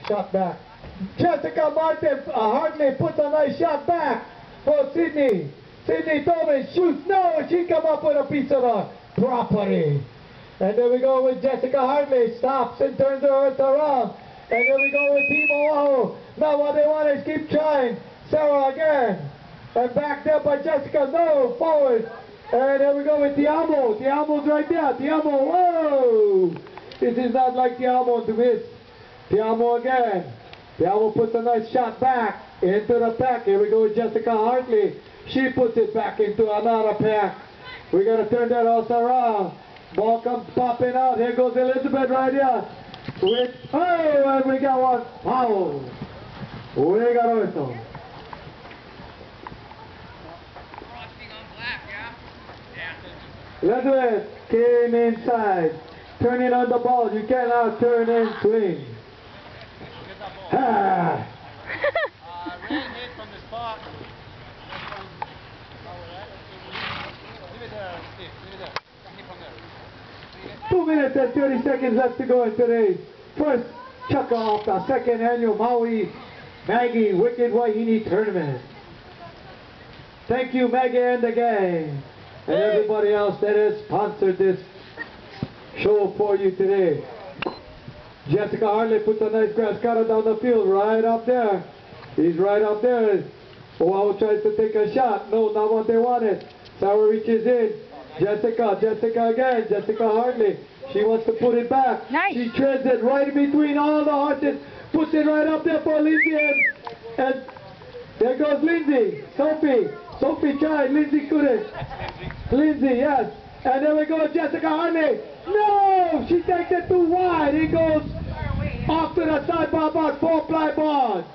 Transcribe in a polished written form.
shot back. Jessica Martin Hartley puts a nice shot back for Sydney. Sydney Thomas shoots. No, she come up with a piece of the property. And there we go with Jessica Hartley. Stops and turns her earth around. And there we go with Team Oahu. Now what they want is keep trying. Sarah again. And back there by Jessica. No, forward. And there we go with Tiamo. Tiamo's right there. Tiamo, whoa! This is not like Tiamo to miss. Tiamo again. Tiamo puts a nice shot back into the pack. Here we go with Jessica Hartley. She puts it back into another pack. We got to turn that also around. Ball comes popping out. Here goes Elizabeth right here. With, oh, and we got one foul. We got a whistle. Elizabeth came inside. Turning on the ball. You cannot turn and swing. Ah. Ran hit from the spot. 2 minutes and 30 seconds left to go in today's first chucker off the second annual Maui Maggie Wicked Wahine Tournament. Thank you, Maggie and the gang, and everybody else that has sponsored this show for you today. Jessica Hartley puts a nice grass cutter down the field, right up there. He's right up there. Oahu tries to take a shot. No, not what they wanted. Sarah reaches in. Jessica again. Jessica Hartley. She wants to put it back. Nice. She treads it right between all the horses. Puts it right up there for Lindsay. And there goes Lindsay. Sophie tried. Lindsay couldn't. Lindsay, yes. And there we go, Jessica Hartley. No! She takes it too wide. It goes off to the side by about 4 ply boards.